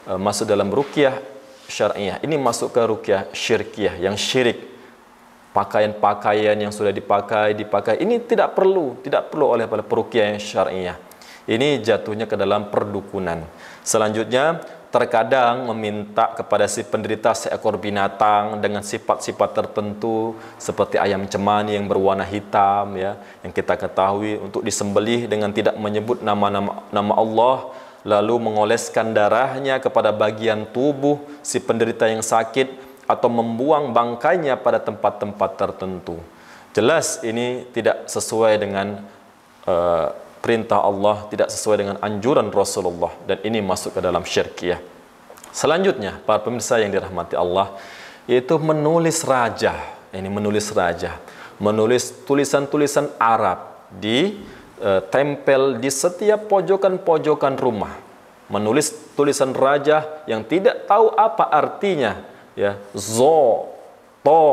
masuk dalam ruqyah syar'iyah. Ini masuk ke ruqyah syirkiyah yang syirik. Pakaian-pakaian yang sudah dipakai. Ini tidak perlu oleh peruqyah syar'iyah. Ini jatuhnya ke dalam perdukunan. Selanjutnya, terkadang meminta kepada si penderita seekor binatang dengan sifat-sifat tertentu seperti ayam cemani yang berwarna hitam, ya, yang kita ketahui, untuk disembelih dengan tidak menyebut nama Allah, lalu mengoleskan darahnya kepada bagian tubuh si penderita yang sakit atau membuang bangkainya pada tempat-tempat tertentu. Jelas ini tidak sesuai dengan perintah Allah, tidak sesuai dengan anjuran Rasulullah, dan ini masuk ke dalam syirkiyah. Selanjutnya, para pemirsa yang dirahmati Allah, yaitu menulis rajah. Ini menulis rajah, menulis tulisan-tulisan Arab ditempel di setiap pojokan-pojokan rumah. Menulis tulisan rajah yang tidak tahu apa artinya, ya, zo, to,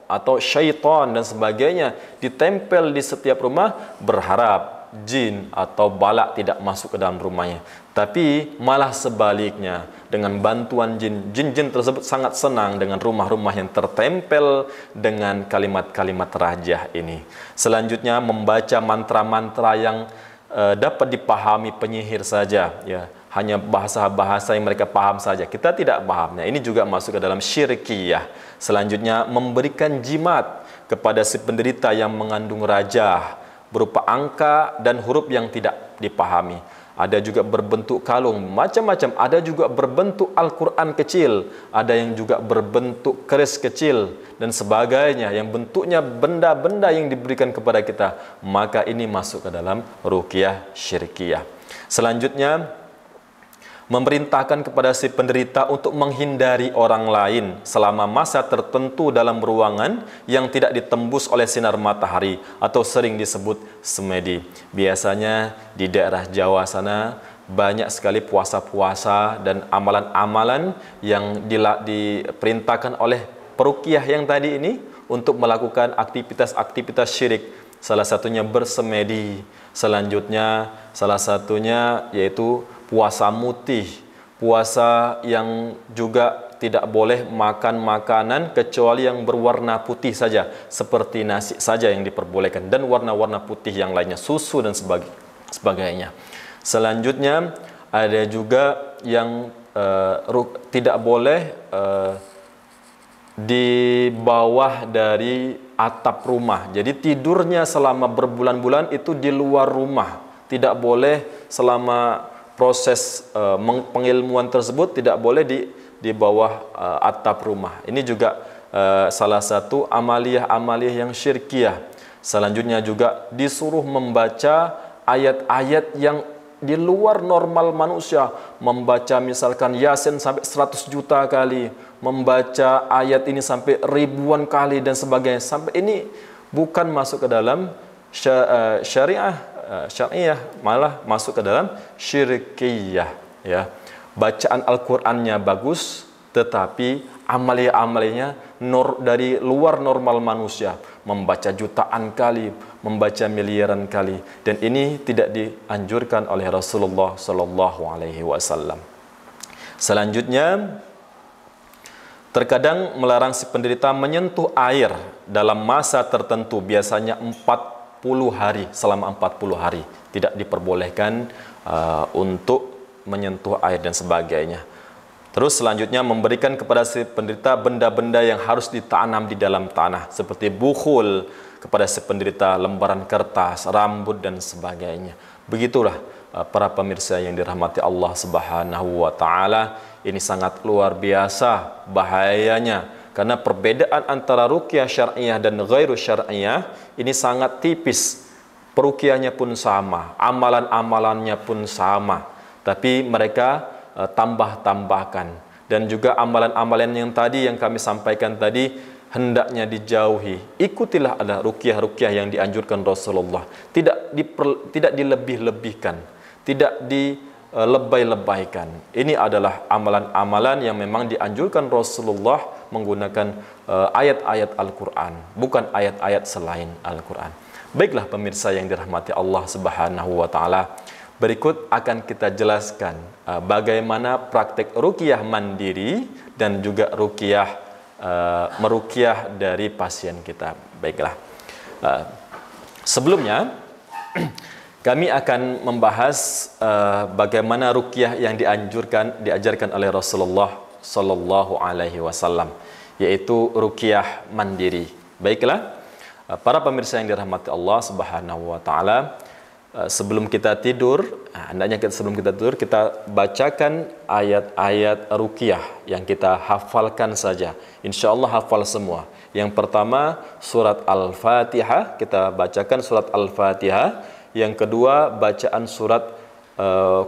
atau syaitan dan sebagainya, ditempel di setiap rumah, berharap jin atau balak tidak masuk ke dalam rumahnya. Tapi malah sebaliknya, dengan bantuan jin tersebut sangat senang dengan rumah-rumah yang tertempel dengan kalimat-kalimat rajah ini. Selanjutnya, membaca mantra-mantra yang dapat dipahami penyihir saja, ya, hanya bahasa-bahasa yang mereka paham saja, kita tidak pahamnya. Ini juga masuk ke dalam syirkiyah. Selanjutnya, memberikan jimat kepada si penderita yang mengandung rajah berupa angka dan huruf yang tidak dipahami. Ada juga berbentuk kalung, macam-macam. Ada juga berbentuk Al-Quran kecil, ada yang juga berbentuk keris kecil dan sebagainya, yang bentuknya benda-benda yang diberikan kepada kita. Maka ini masuk ke dalam ruqyah syirkiyah. Selanjutnya, memerintahkan kepada si penderita untuk menghindari orang lain selama masa tertentu dalam ruangan yang tidak ditembus oleh sinar matahari atau sering disebut semedi. Biasanya di daerah Jawa sana banyak sekali puasa-puasa dan amalan-amalan yang diperintahkan oleh peruqyah yang tadi ini untuk melakukan aktivitas-aktivitas syirik. Salah satunya bersemedi. Selanjutnya, salah satunya yaitu puasa mutih, puasa yang juga tidak boleh makan makanan kecuali yang berwarna putih saja, seperti nasi saja yang diperbolehkan, dan warna-warna putih yang lainnya, susu dan sebagainya. Selanjutnya, ada juga yang tidak boleh di bawah dari atap rumah. Jadi tidurnya selama berbulan-bulan itu di luar rumah. Tidak boleh selama proses pengilmuan tersebut, tidak boleh di bawah atap rumah. Ini juga salah satu amaliyah-amaliyah yang syirkiyah. Selanjutnya juga disuruh membaca ayat-ayat yang di luar normal manusia. Membaca misalkan Yasin sampai 100 juta kali, membaca ayat ini sampai ribuan kali dan sebagainya. Sampai ini bukan masuk ke dalam syariah, malah masuk ke dalam syirkiyah, ya. Bacaan Al-Qur'annya bagus, tetapi amaliyah-amaliyahnya dari luar normal manusia. Membaca jutaan kali, membaca miliaran kali, dan ini tidak dianjurkan oleh Rasulullah sallallahu alaihi wasallam. Selanjutnya, Terkadang melarang si penderita menyentuh air dalam masa tertentu, biasanya 40 hari, selama 40 hari. Tidak diperbolehkan untuk menyentuh air dan sebagainya. Terus selanjutnya memberikan kepada si penderita benda-benda yang harus ditanam di dalam tanah, seperti bukhul kepada si penderita, lembaran kertas, rambut dan sebagainya. Begitulah para pemirsa yang dirahmati Allah Subhanahu wa taala. Ini sangat luar biasa bahayanya, karena perbedaan antara ruqyah syar'iyah dan ghairu syar'iyah ini sangat tipis. Peruqyahnya pun sama, amalan-amalannya pun sama, tapi mereka tambah-tambahkan. Dan juga amalan-amalan yang tadi yang kami sampaikan tadi hendaknya dijauhi. Ikutilah ada ruqyah-ruqyah yang dianjurkan Rasulullah. Tidak dilebih-lebihkan, tidak dilebay-lebaykan. Ini adalah amalan-amalan yang memang dianjurkan Rasulullah menggunakan ayat-ayat Al-Quran, bukan ayat-ayat selain Al-Quran. Baiklah pemirsa yang dirahmati Allah Subhanahu wa taala, berikut akan kita jelaskan bagaimana praktek ruqyah mandiri dan juga ruqyah meruqyah dari pasien kita. Baiklah. Sebelumnya kami akan membahas bagaimana ruqyah yang diajarkan oleh Rasulullah sallallahu alaihi wasallam, yaitu ruqyah mandiri. Baiklah, para pemirsa yang dirahmati Allah Subhanahu wa taala, sebelum kita tidur, hendaknya sebelum kita tidur kita bacakan ayat-ayat ruqyah yang kita hafalkan saja. Insyaallah hafal semua. Yang pertama surat Al-Fatihah, kita bacakan surat Al-Fatihah. Yang kedua bacaan surat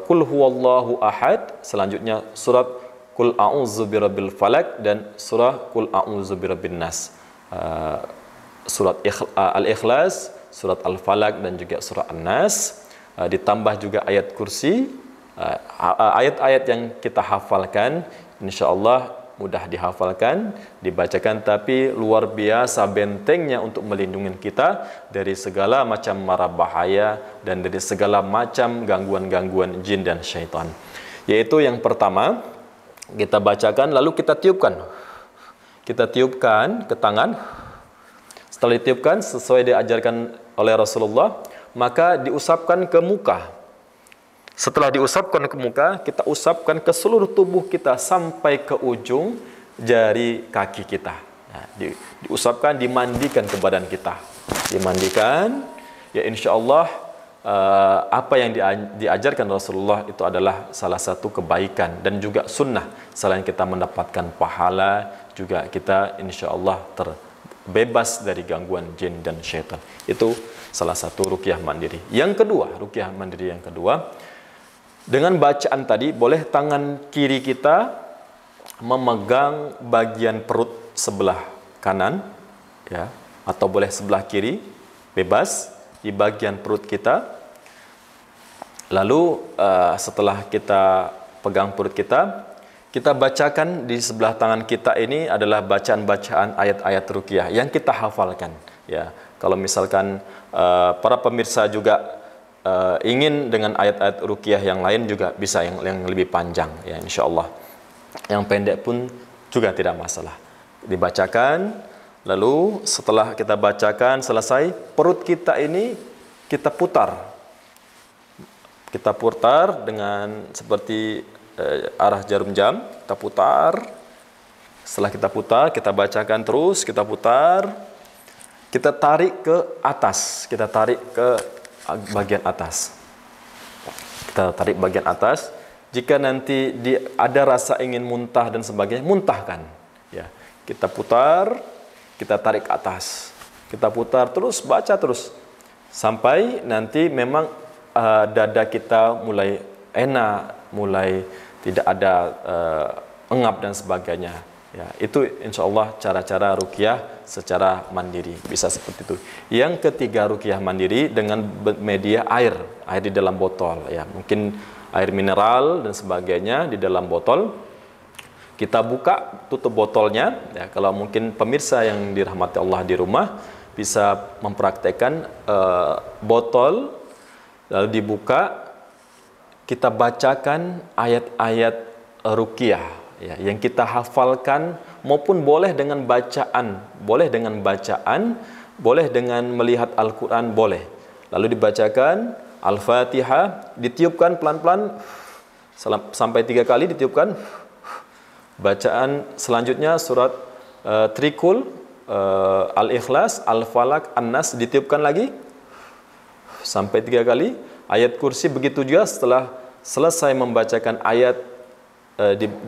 Qul huwallahu ahad, selanjutnya surat Qul a'udzu birabbil falaq dan surah Qul a'udzu birabbin nas. Surat Al-Ikhlas, surat Al-Falaq dan juga surah An-Nas, ditambah juga ayat kursi. Ayat-ayat yang kita hafalkan insyaallah mudah dihafalkan, dibacakan, tapi luar biasa bentengnya untuk melindungi kita dari segala macam mara bahaya dan dari segala macam gangguan-gangguan jin dan syaitan. Yaitu yang pertama kita bacakan lalu kita tiupkan. Kita tiupkan ke tangan. Setelah ditiupkan sesuai diajarkan oleh Rasulullah, maka diusapkan ke muka. Setelah diusapkan ke muka, kita usapkan ke seluruh tubuh kita sampai ke ujung jari kaki kita. Nah, diusapkan, dimandikan ke badan kita. Dimandikan, ya insya Allah apa yang diajarkan Rasulullah itu adalah salah satu kebaikan dan juga sunnah. Selain kita mendapatkan pahala, juga kita insya Allah terbebas dari gangguan jin dan syaitan. Itu salah satu ruqyah mandiri. Yang kedua, ruqyah mandiri yang kedua, dengan bacaan tadi, boleh tangan kiri kita memegang bagian perut sebelah kanan, ya, atau boleh sebelah kiri, bebas di bagian perut kita. Lalu setelah kita pegang perut kita, kita bacakan di sebelah tangan kita ini adalah bacaan-bacaan ayat-ayat ruqyah yang kita hafalkan. Ya, kalau misalkan para pemirsa juga ingin dengan ayat-ayat ruqyah yang lain juga bisa yang lebih panjang, ya insyaallah. Yang pendek pun juga tidak masalah. Dibacakan, lalu setelah kita bacakan selesai, perut kita ini kita putar. Kita putar dengan seperti arah jarum jam, kita putar. Setelah kita putar, kita bacakan terus, kita putar. Kita tarik ke atas, kita tarik ke bagian atas. Kita tarik bagian atas. Jika nanti ada rasa ingin muntah dan sebagainya, muntahkan. Ya, kita putar, kita tarik ke atas. Kita putar terus, baca terus sampai nanti memang dada kita mulai enak, mulai tidak ada engap dan sebagainya. Ya, itu insya Allah cara-cara ruqyah secara mandiri, bisa seperti itu. Yang ketiga ruqyah mandiri dengan media air di dalam botol, ya mungkin air mineral dan sebagainya di dalam botol. Kita buka, tutup botolnya. Ya, kalau mungkin pemirsa yang dirahmati Allah di rumah bisa mempraktekkan botol lalu dibuka, kita bacakan ayat-ayat ruqyah. Ya, yang kita hafalkan maupun boleh dengan bacaan, boleh dengan melihat Al-Quran, boleh. Lalu dibacakan Al-Fatihah, ditiupkan pelan-pelan sampai 3 kali ditiupkan. Bacaan selanjutnya surat Trikul, Al-Ikhlas, Al-Falaq, An-Nas, ditiupkan lagi sampai 3 kali. Ayat kursi begitu juga, setelah selesai membacakan ayat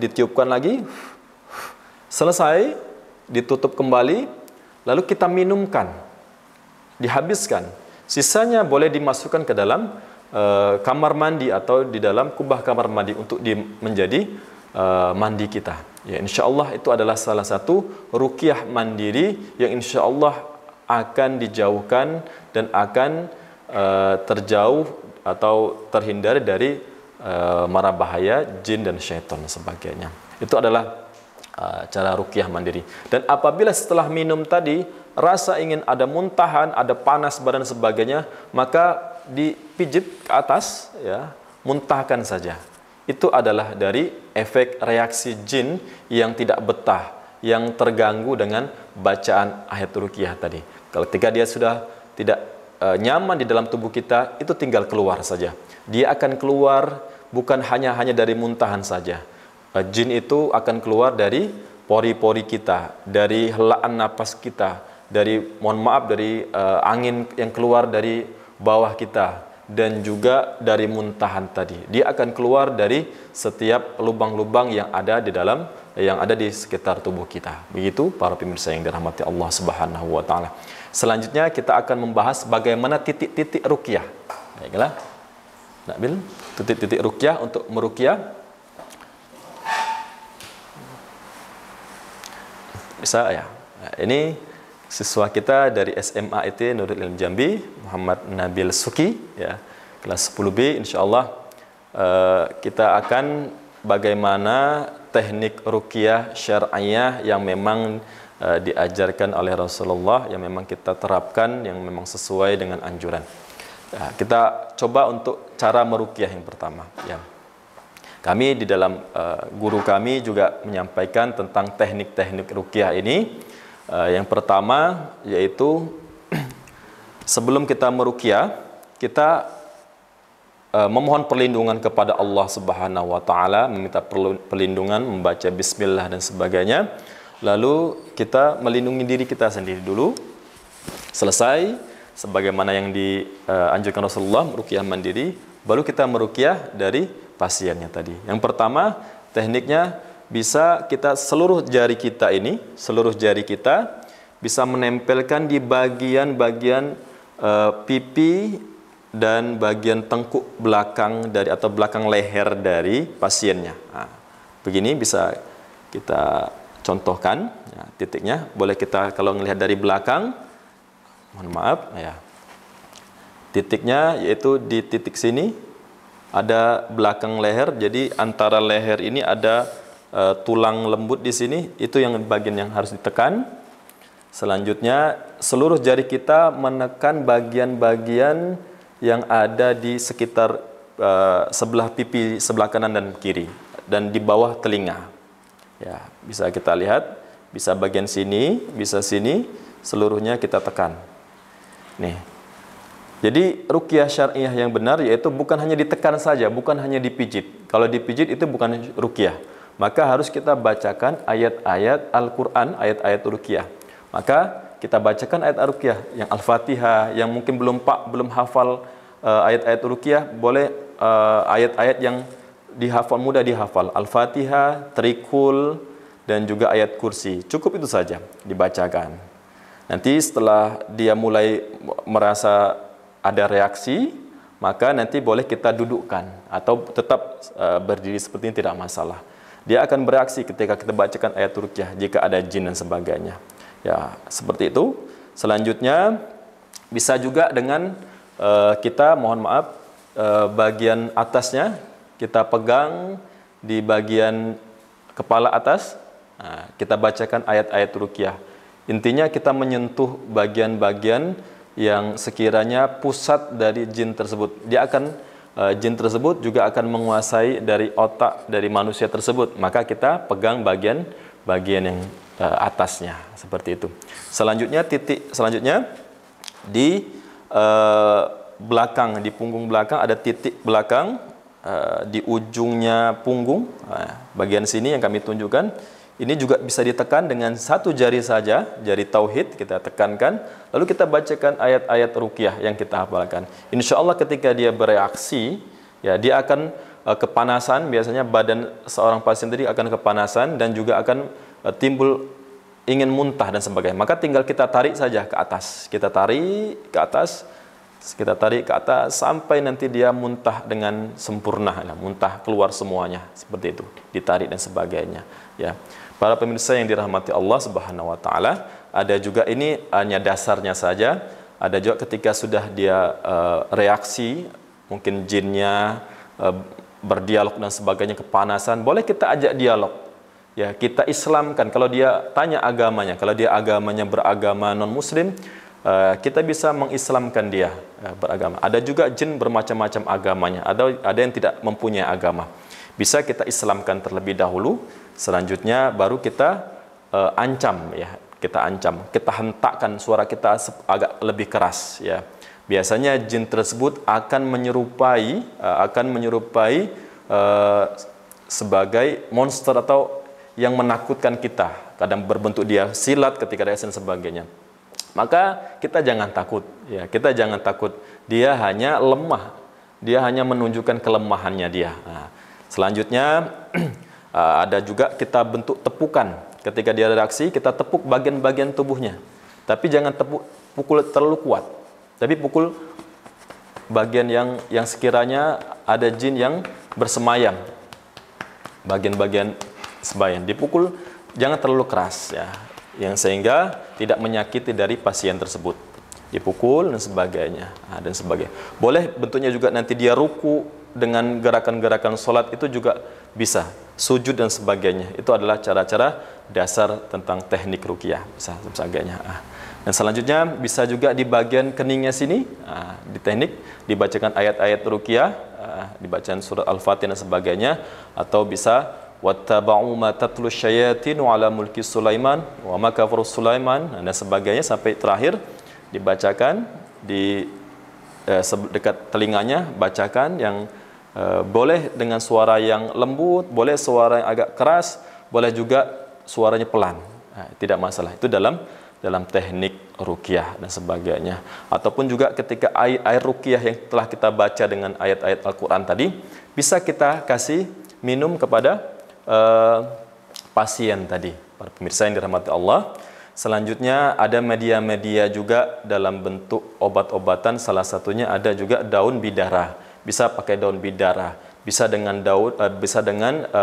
ditiupkan lagi, selesai ditutup kembali, lalu kita minumkan, dihabiskan. Sisanya boleh dimasukkan ke dalam kamar mandi atau di dalam kubah kamar mandi untuk menjadi mandi kita. Ya, insya Allah itu adalah salah satu ruqyah mandiri yang insya Allah akan dijauhkan dan akan terjauh atau terhindar dari mara bahaya jin dan syaitan dan sebagainya. Itu adalah cara ruqyah mandiri. Dan apabila setelah minum tadi rasa ingin ada muntahan, ada panas badan dan sebagainya, maka dipijit ke atas, ya, muntahkan saja. Itu adalah dari efek reaksi jin yang tidak betah, yang terganggu dengan bacaan ayat ruqyah tadi. Ketika dia sudah tidak nyaman di dalam tubuh kita, itu tinggal keluar saja. Dia akan keluar bukan hanya dari muntahan saja. Jin itu akan keluar dari pori-pori kita, dari helaan napas kita, dari dari angin yang keluar dari bawah kita, dan juga dari muntahan tadi. Dia akan keluar dari setiap lubang-lubang yang ada di sekitar tubuh kita. Begitu para pemirsa yang dirahmati Allah Subhanahu wa taala. Selanjutnya kita akan membahas bagaimana titik-titik ruqyah. Baiklah. Nabil, titik-titik ruqyah untuk meruqyah. Bisa ya. Nah, ini siswa kita dari SMA IT Nurul Ilm Jambi, Muhammad Nabil Suki, ya, kelas 10B. Insyaallah kita akan bagaimana teknik ruqyah syar'iyah yang memang diajarkan oleh Rasulullah, yang memang kita terapkan, yang memang sesuai dengan anjuran. Nah, kita coba untuk cara meruqyah yang pertama, ya. Kami di dalam guru kami juga menyampaikan tentang teknik-teknik ruqyah ini. Yang pertama yaitu sebelum kita meruqyah, kita memohon perlindungan kepada Allah Subhanahu wa taala, meminta perlindungan, membaca bismillah dan sebagainya. Lalu kita melindungi diri kita sendiri dulu. Selesai sebagaimana yang dianjurkan Rasulullah, ruqyah mandiri, baru kita meruqyah dari pasiennya tadi. Yang pertama, tekniknya bisa kita seluruh jari kita bisa menempelkan di bagian-bagian pipi dan bagian tengkuk belakang atau belakang leher dari pasiennya. Nah, begini bisa kita contohkan, ya, titiknya. Boleh kita kalau melihat dari belakang, mohon maaf, ya. Titiknya yaitu di titik sini. Ada belakang leher, jadi antara leher ini ada tulang lembut di sini, itu yang bagian yang harus ditekan. Selanjutnya, seluruh jari kita menekan bagian-bagian yang ada di sekitar sebelah pipi, sebelah kanan dan kiri, dan di bawah telinga. Ya, bisa kita lihat, bisa bagian sini, bisa sini, seluruhnya kita tekan. Nih. Jadi ruqyah syar'iyah yang benar yaitu bukan hanya ditekan saja, bukan hanya dipijit. Kalau dipijit itu bukan ruqyah. Maka harus kita bacakan ayat-ayat Al-Qur'an, ayat-ayat ruqyah. Maka kita bacakan ayat ruqyah yang Al-Fatihah, yang mungkin belum hafal ayat-ayat ruqyah, boleh ayat-ayat yang mudah dihafal. Al-Fatihah, Trikul, dan juga ayat kursi. Cukup itu saja dibacakan. Nanti setelah dia mulai merasa ada reaksi, maka nanti boleh kita dudukkan atau tetap berdiri seperti ini, tidak masalah. Dia akan bereaksi ketika kita bacakan ayat ruqyah jika ada jin dan sebagainya. Ya, seperti itu. Selanjutnya bisa juga dengan kita bagian atasnya kita pegang di bagian kepala atas. Nah, kita bacakan ayat-ayat ruqyah. Intinya kita menyentuh bagian-bagian yang sekiranya pusat dari jin tersebut. Jin tersebut juga akan menguasai dari otak dari manusia tersebut. Maka kita pegang bagian yang atasnya, seperti itu. Selanjutnya di belakang, di punggung belakang ada titik belakang di ujungnya punggung. Bagian sini yang kami tunjukkan, ini juga bisa ditekan dengan satu jari saja, jari tauhid kita tekankan, lalu kita bacakan ayat-ayat ruqyah yang kita hafalkan. Insya Allah ketika dia bereaksi, ya dia akan kepanasan, biasanya badan seorang pasien tadi akan kepanasan dan juga akan timbul ingin muntah dan sebagainya. Maka tinggal kita tarik saja ke atas, kita tarik ke atas, sampai nanti dia muntah dengan sempurna, muntah keluar semuanya, seperti itu, ditarik dan sebagainya. Ya, para pemirsa yang dirahmati Allah Subhanahu Wa Taala, ada juga ini hanya dasarnya saja. Ada juga ketika sudah dia reaksi, mungkin jinnya berdialog dan sebagainya, kepanasan, boleh kita ajak dialog. Ya, kita Islamkan. Kalau dia tanya agamanya, kalau dia agamanya beragama non-Muslim, kita bisa mengislamkan dia beragama. Ada juga jin bermacam-macam agamanya, ada yang tidak mempunyai agama. Bisa kita Islamkan terlebih dahulu, selanjutnya baru kita ancam, ya, kita hentakkan suara kita agak lebih keras, ya. Biasanya jin tersebut akan menyerupai sebagai monster atau yang menakutkan kita. Kadang berbentuk dia silat ketika ada dan sebagainya. Maka kita jangan takut, ya. Kita jangan takut. Dia hanya lemah. Dia hanya menunjukkan kelemahannya dia. Nah, selanjutnya ada juga kita bentuk tepukan. Ketika dia reaksi, kita tepuk bagian-bagian tubuhnya. Tapi jangan pukul terlalu kuat. Tapi pukul bagian yang sekiranya ada jin yang bersemayam. Bagian-bagian sebayan dipukul, jangan terlalu keras, ya, yang sehingga tidak menyakiti dari pasien tersebut. Dipukul dan sebagainya, dan sebagainya. Boleh bentuknya juga nanti dia ruku dengan gerakan-gerakan sholat, itu juga bisa. Sujud dan sebagainya. Itu adalah cara-cara dasar tentang teknik ruqyah, bisa sebagainya. Dan selanjutnya bisa juga di bagian keningnya sini, di teknik dibacakan ayat-ayat ruqyah, dibacaan surat Al-Fatihah dan sebagainya, atau bisa wattaba'u ma tatlu syayatin ala mulki Sulaiman wa ma kafara Sulaiman dan sebagainya sampai terakhir dibacakan di dekat telinganya, bacakan yang boleh dengan suara yang lembut, boleh suara yang agak keras, boleh juga suaranya pelan. Tidak masalah. Itu dalam teknik ruqyah dan sebagainya. Ataupun juga ketika air ruqyah yang telah kita baca dengan ayat-ayat Al-Qur'an tadi, bisa kita kasih minum kepada pasien tadi. Para pemirsa yang dirahmati Allah, selanjutnya ada media-media juga dalam bentuk obat-obatan. Salah satunya ada juga daun bidara. Bisa pakai daun bidara, bisa dengan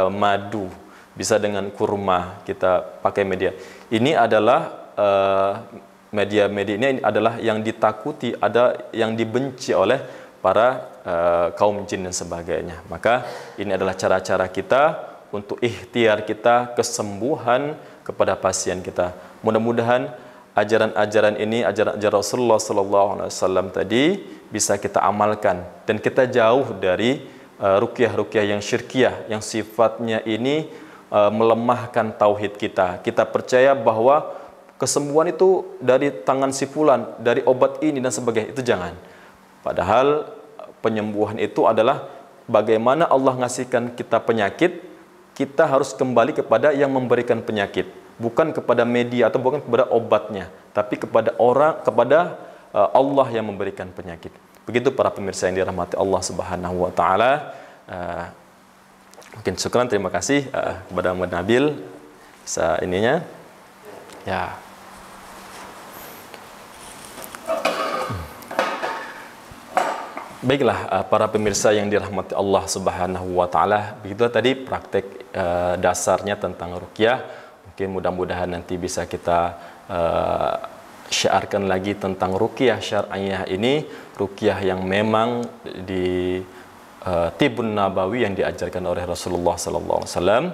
madu, bisa dengan kurma, kita pakai media. Ini adalah media-media ini adalah yang ditakuti, ada yang dibenci oleh para kaum jin dan sebagainya. Maka ini adalah cara-cara kita untuk ikhtiar kita kesembuhan kepada pasien kita. Mudah-mudahan ajaran-ajaran ini, ajaran Rasulullah SAW tadi bisa kita amalkan dan kita jauh dari ruqyah-ruqyah yang syirkiyah yang sifatnya ini melemahkan tauhid kita. Kita percaya bahwa kesembuhan itu dari tangan si fulan, dari obat ini dan sebagainya, itu jangan. Padahal penyembuhan itu adalah bagaimana Allah ngasihkan kita penyakit, kita harus kembali kepada yang memberikan penyakit, bukan kepada media atau bukan kepada obatnya, tapi kepada Allah yang memberikan penyakit. Begitu para pemirsa yang dirahmati Allah Subhanahu wa taala. Mungkin syukran, terima kasih kepada Muhammad Nabil bisa ininya. Ya. Baiklah para pemirsa yang dirahmati Allah Subhanahu wa taala, begitu tadi praktek dasarnya tentang ruqyah. Mungkin mudah-mudahan nanti bisa kita syiarkan lagi tentang ruqyah syar'iyah ini, ruqyah yang memang di Tibun Nabawi yang diajarkan oleh Rasulullah sallallahu alaihi wasallam.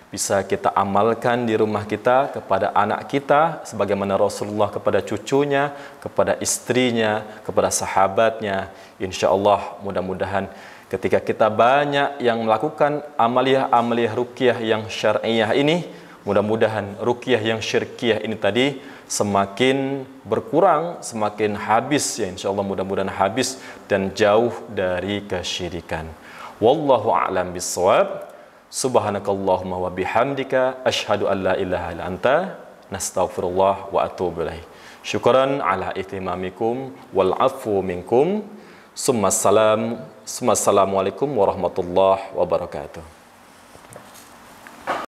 Bisa kita amalkan di rumah kita, kepada anak kita, sebagaimana Rasulullah kepada cucunya, kepada istrinya, kepada sahabatnya. Insya Allah mudah-mudahan ketika kita banyak yang melakukan amaliyah-amaliyah ruqyah yang syar'iyah ini, Mudah-mudahan ruqyah yang syirkiyah ini tadi semakin berkurang, semakin habis ya insyaallah, mudah-mudahan habis dan jauh dari kesyirikan. Wallahu a'lam bissawab. Subhanakallahumma wa bihamdika asyhadu an la ilaha illa anta nastaghfirullah wa atubu ilaih. Syukran ala ihtimamikum wal afu minkum. Assalamualaikum warahmatullahi wabarakatuh.